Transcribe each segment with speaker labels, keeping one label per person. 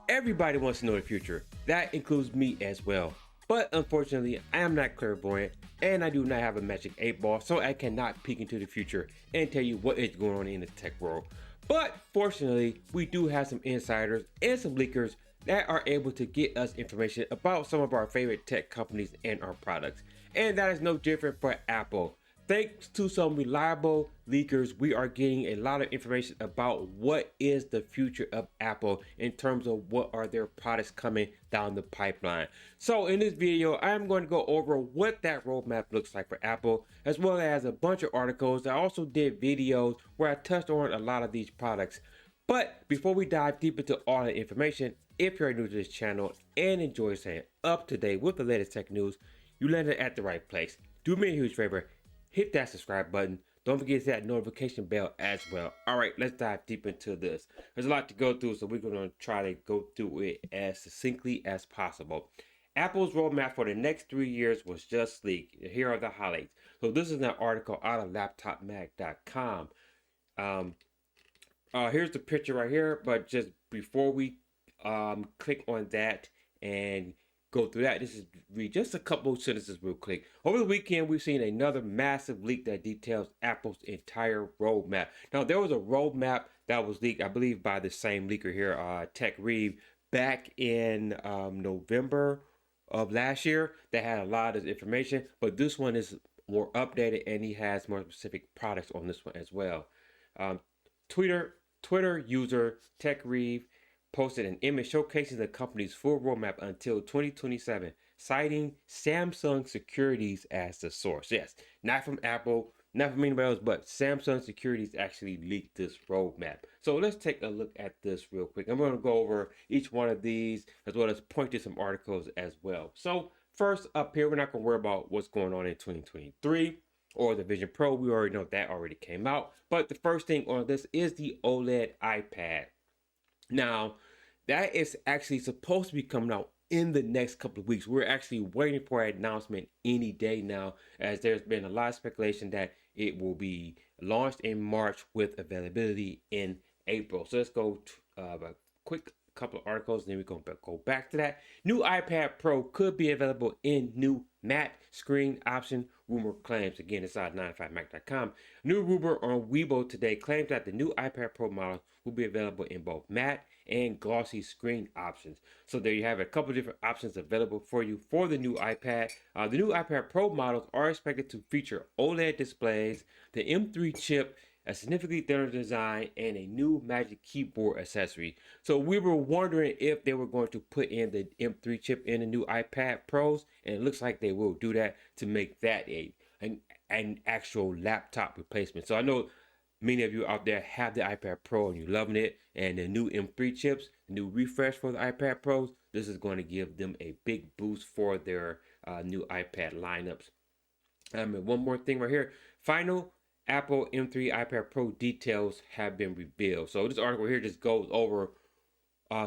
Speaker 1: Everybody wants to know the future. That includes me as well. But unfortunately, I am not clairvoyant and I do not have a magic 8 ball, so I cannot peek into the future and tell you what is going on in the tech world. But fortunately, we do have some insiders and some leakers that are able to get us information about some of our favorite tech companies and our products. And that is no different for Apple. Thanks to some reliable leakers, we are getting a lot of information about what is the future of Apple in terms of what are their products coming down the pipeline. So in this video, I'm going to go over what that roadmap looks like for Apple, as well as a bunch of articles. I also did videos where I touched on a lot of these products. But before we dive deep into all the information, if you're new to this channel and enjoy staying up to date with the latest tech news, you landed at the right place. Do me a huge favor, hit that subscribe button. Don't forget that notification bell as well. All right, let's dive deep into this. There's a lot to go through, so we're going to try to go through it as succinctly as possible. Apple's roadmap for the next 3 years was just leaked. Here are the highlights. So this is an article out of laptopmag.com. Here's the picture right here, but just before we click on that and go through that, this is read just a couple sentences real quick. Over the weekend, we've seen another massive leak that details Apple's entire roadmap. Now, there was a roadmap that was leaked, I believe, by the same leaker here, Tech Reeve, back in November of last year that had a lot of information, but this one is more updated and he has more specific products on this one as well. Twitter user Tech Reeve posted an image showcasing the company's full roadmap until 2027, citing Samsung Securities as the source. Yes, not from Apple, not from anybody else, but Samsung Securities actually leaked this roadmap. So let's take a look at this real quick. I'm going to go over each one of these as well as point to some articles as well. So first up here, we're not going to worry about what's going on in 2023 or the Vision Pro. We already know that already came out. But the first thing on this is the OLED iPad. Now, that is actually supposed to be coming out in the next couple of weeks. We're actually waiting for an announcement any day now, as there's been a lot of speculation that it will be launched in March with availability in April. So let's go to a quick couple of articles, and then we're going to go back to that. New iPad Pro could be available in new matte screen option, rumor claims. Again, inside 95mac.com. New rumor on Weibo today claims that the new iPad Pro model will be available in both matte and glossy screen options. So there you have a couple different options available for you for the new iPad. The new iPad Pro models are expected to feature OLED displays, the M3 chip, a significantly thinner design, and a new Magic Keyboard accessory. So we were wondering if they were going to put in the M3 chip in the new iPad Pros, and it looks like they will do that to make that an actual laptop replacement. So I know many of you out there have the iPad Pro and you're loving it, and the new M3 chips, the new refresh for the iPad Pros, this is going to give them a big boost for their new iPad lineups. And one more thing right here, final Apple M3 iPad Pro details have been revealed. So this article here just goes over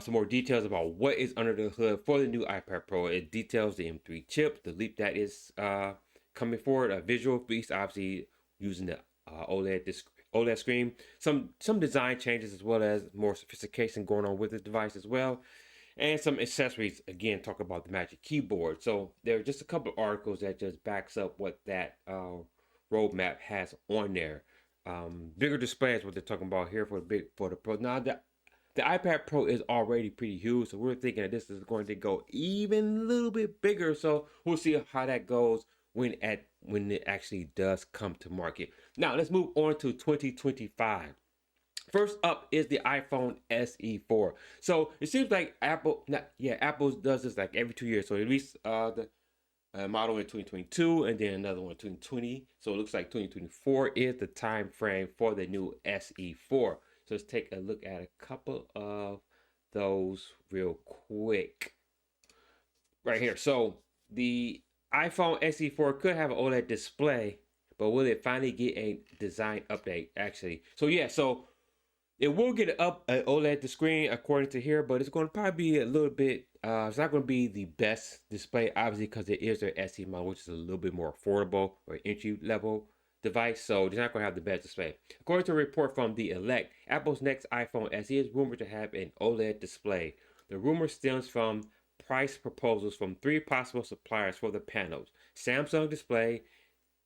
Speaker 1: some more details about what is under the hood for the new iPad Pro. It details the M3 chip, the leap that is coming forward, a visual feast, obviously using the OLED screen, some design changes as well as more sophistication going on with the device as well, and some accessories. Again, talk about the Magic Keyboard. So there are just a couple of articles that just backs up what that roadmap has on there. Bigger display is what they're talking about here for the Pro. Now the iPad Pro is already pretty huge, so we're thinking that this is going to go even a little bit bigger. So we'll see how that goes when it actually does come to market. Now let's move on to 2025. First up is the iPhone SE4. So it seems like Apple does this like every 2 years. So at least the model in 2022 and then another one in 2020. So it looks like 2024 is the time frame for the new SE4. So let's take a look at a couple of those real quick. Right here. So the iPhone SE4 could have an OLED display, but will it finally get a design update actually? So yeah, so it will get an OLED screen according to here, but it's going to probably be a little bit, it's not going to be the best display, obviously, because it is their SE model, which is a little bit more affordable or entry level device, so they're not going to have the best display. According to a report from The Elect, Apple's next iPhone SE is rumored to have an OLED display. The rumor stems from price proposals from three possible suppliers for the panels: Samsung Display,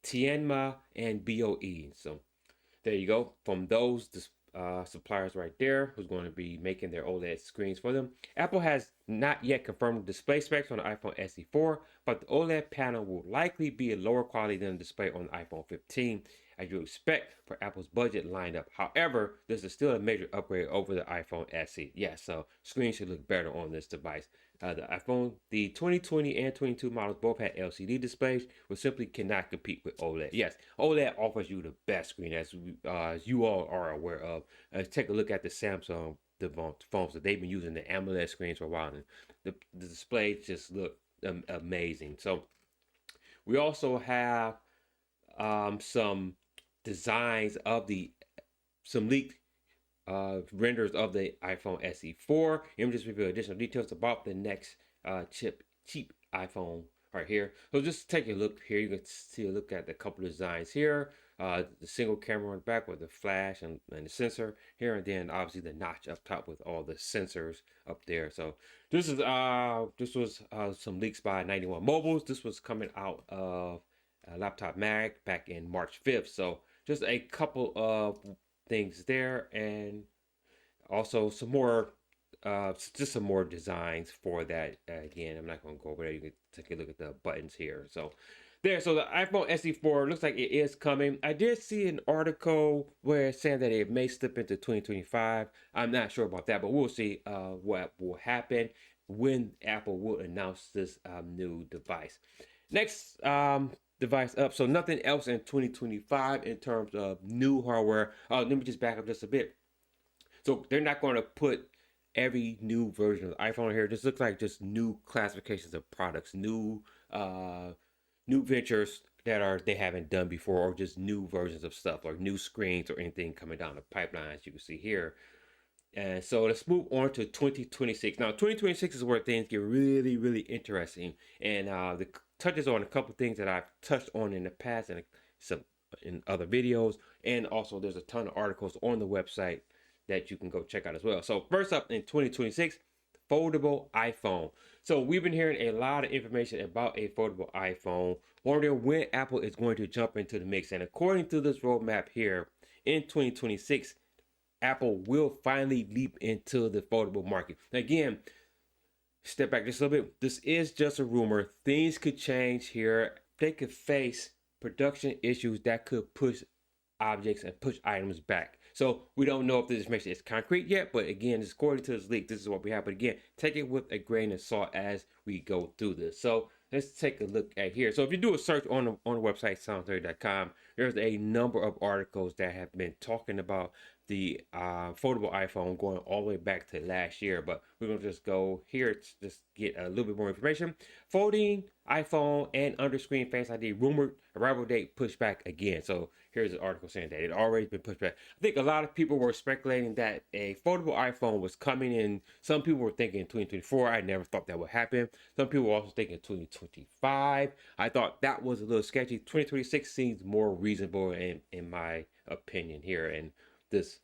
Speaker 1: Tianma, and BOE. So there you go. From those suppliers right there, who's going to be making their OLED screens for them. Apple has not yet confirmed display specs on the iPhone SE4, but the OLED panel will likely be a lower quality than the display on the iPhone 15, as you expect for Apple's budget lineup. However, this is still a major upgrade over the iPhone SE. Yeah, so screen should look better on this device. The 2020 and 22 models both had LCD displays, which simply cannot compete with OLED. Yes, OLED offers you the best screen, as you all are aware of. Take a look at the Samsung phones that they've been using the AMOLED screens for a while, and the displays just look amazing. So we also have some designs of some leaked renders of the iPhone SE4. Images reveal additional details about the next cheap iPhone right here. So just take a look here. You can see a look at a couple of designs here. The single camera on the back with the flash and the sensor here, and then obviously the notch up top with all the sensors up there. So this was some leaks by 91 Mobiles. This was coming out of Laptop Mag back in March 5th. So just a couple of things there, and also some more just some more designs for that. Again, I'm not going to go over there. You can take a look at the buttons here. So the iPhone SE4 looks like it is coming. I did see an article where it's saying that it may slip into 2025. I'm not sure about that, but we'll see what will happen when Apple will announce this new device. Next device up. So nothing else in 2025 in terms of new hardware. Let me just back up just a bit. So they're not going to put every new version of the iPhone here. This looks like just new classifications of products, new ventures that they haven't done before, or just new versions of stuff, or new screens or anything coming down the pipeline, as you can see here. And so let's move on to 2026. Now, 2026 is where things get really, really interesting, and the touches on a couple things that I've touched on in the past and some in other videos, and also there's a ton of articles on the website that you can go check out as well. So first up in 2026, foldable iPhone. So we've been hearing a lot of information about a foldable iPhone, wondering when Apple is going to jump into the mix. And according to this roadmap here, in 2026, Apple will finally leap into the foldable market. Again, step back just a little bit. This is just a rumor. Things could change here. They could face production issues that could push objects and push items back. So we don't know if this information is concrete yet, but again, according to this leak, this is what we have. But again, take it with a grain of salt as we go through this. So let's take a look at here. So if you do a search on the website, sound30.com, there's a number of articles that have been talking about the foldable iPhone going all the way back to last year. But we're going to just go here to just get a little bit more information. Folding iPhone and under-screen Face ID rumored arrival date pushed back again. So here's an article saying that it already been pushed back. I think a lot of people were speculating that a foldable iPhone was coming in. Some people were thinking 2024. I never thought that would happen. Some people were also thinking 2025. I thought that was a little sketchy. 2026 seems more reasonable in my opinion here. And this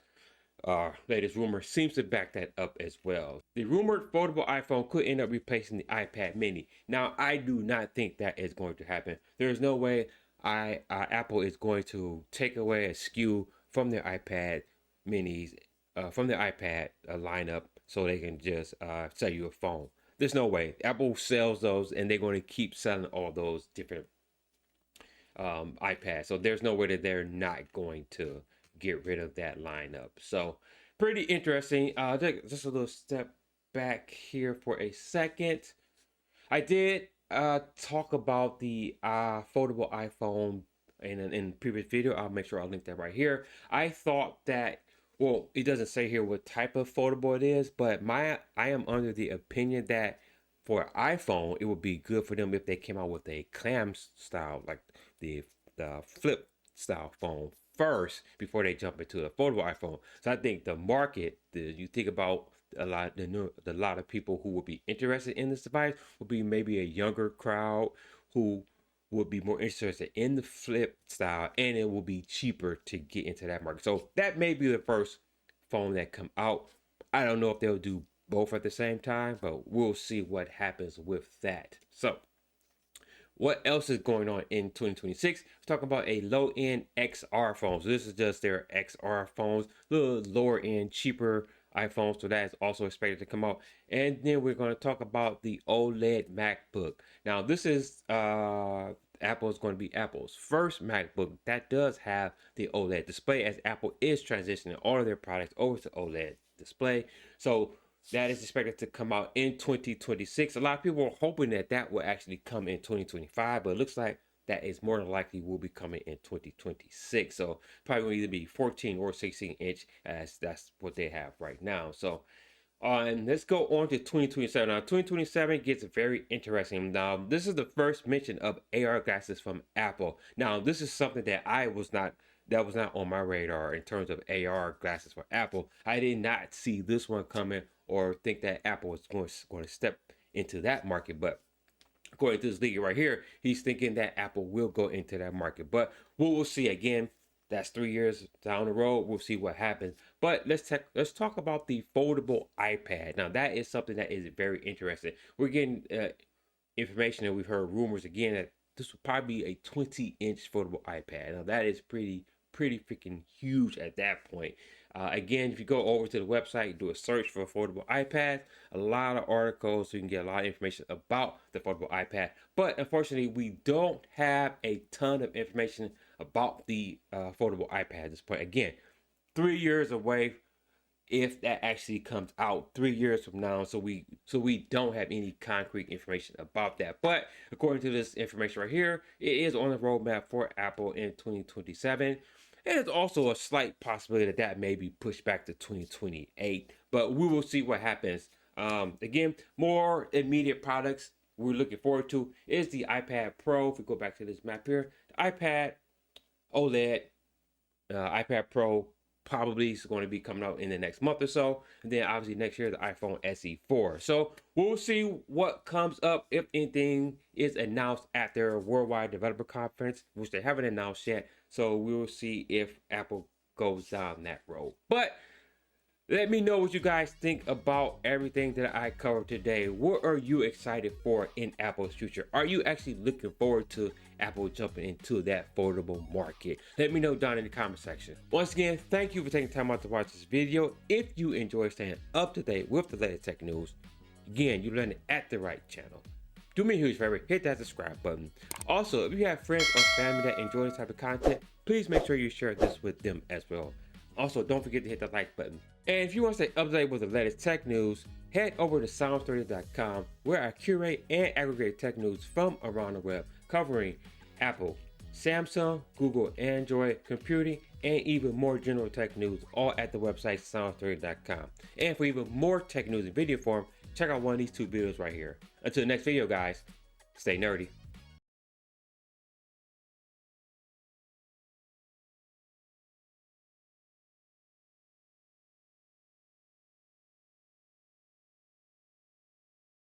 Speaker 1: latest rumor seems to back that up as well. The rumored foldable iPhone could end up replacing the iPad mini. Now, I do not think that is going to happen. There's no way Apple is going to take away a SKU from their iPad minis, from their iPad lineup, so they can just sell you a phone. There's no way. Apple sells those, and they're going to keep selling all those different iPads. So there's no way that they're not going to get rid of that lineup. So pretty interesting. Just a little step back here for a second. I did talk about the foldable iPhone in a previous video. I'll make sure I'll link that right here. I thought that, well, it doesn't say here what type of foldable it is, but I am under the opinion that for iPhone, it would be good for them if they came out with a clam style, like the flip style phone first before they jump into the foldable iPhone. So I think the market, you think about a lot of people who would be interested in this device would be maybe a younger crowd who would be more interested in the flip style, and it will be cheaper to get into that market. So that may be the first phone that come out. I don't know if they'll do both at the same time, but we'll see what happens with that. So what else is going on in 2026? We're talking about a low-end XR phone. So this is just their XR phones, little lower-end, cheaper iPhones. So that is also expected to come out. And then we're going to talk about the OLED MacBook. Now this is Apple is going to be Apple's first MacBook that does have the OLED display, as Apple is transitioning all of their products over to OLED display. So that is expected to come out in 2026. A lot of people are hoping that that will actually come in 2025, but it looks like that is more than likely will be coming in 2026. So probably will either be 14 or 16 inch, as that's what they have right now. So and let's go on to 2027. Now 2027 gets very interesting. Now this is the first mention of AR glasses from Apple. Now this is something that was not on my radar in terms of AR glasses for Apple. I did not see this one coming or think that Apple was going to step into that market. But according to this leaker right here, he's thinking that Apple will go into that market. But we'll see. Again, that's 3 years down the road. We'll see what happens. But let's talk about the foldable iPad. Now that is something that is very interesting. We're getting information, and we've heard rumors again that this will probably be a 20-inch foldable iPad. Now that is pretty freaking huge at that point. Again, if you go over to the website, do a search for foldable iPads, a lot of articles, so you can get a lot of information about the foldable iPad. But unfortunately, we don't have a ton of information about the foldable iPad at this point. Again, 3 years away, if that actually comes out 3 years from now. So we don't have any concrete information about that. But according to this information right here, it is on the roadmap for Apple in 2027. And there's also a slight possibility that that may be pushed back to 2028. But we will see what happens. Again, more immediate products we're looking forward to is the iPad Pro. If we go back to this map here, the iPad OLED, iPad Pro probably is going to be coming out in the next month or so. And then obviously next year, the iPhone SE4. So we'll see what comes up, if anything is announced at their Worldwide Developer Conference, which they haven't announced yet. So we will see if Apple goes down that road. But let me know what you guys think about everything that I covered today. What are you excited for in Apple's future? Are you actually looking forward to Apple jumping into that foldable market? Let me know down in the comment section. Once again, thank you for taking time out to watch this video. If you enjoy staying up to date with the latest tech news, again, you're learning at the right channel. Do me a huge favor, hit that subscribe button. Also, if you have friends or family that enjoy this type of content, please make sure you share this with them as well. Also, don't forget to hit the like button. And if you want to stay up to date with the latest tech news, head over to sounds30.com, where I curate and aggregate tech news from around the web, covering Apple, Samsung, Google, Android, computing, and even more general tech news, all at the website sounds30.com. And for even more tech news in video form, check out one of these two videos right here. Until the next video, guys, stay nerdy.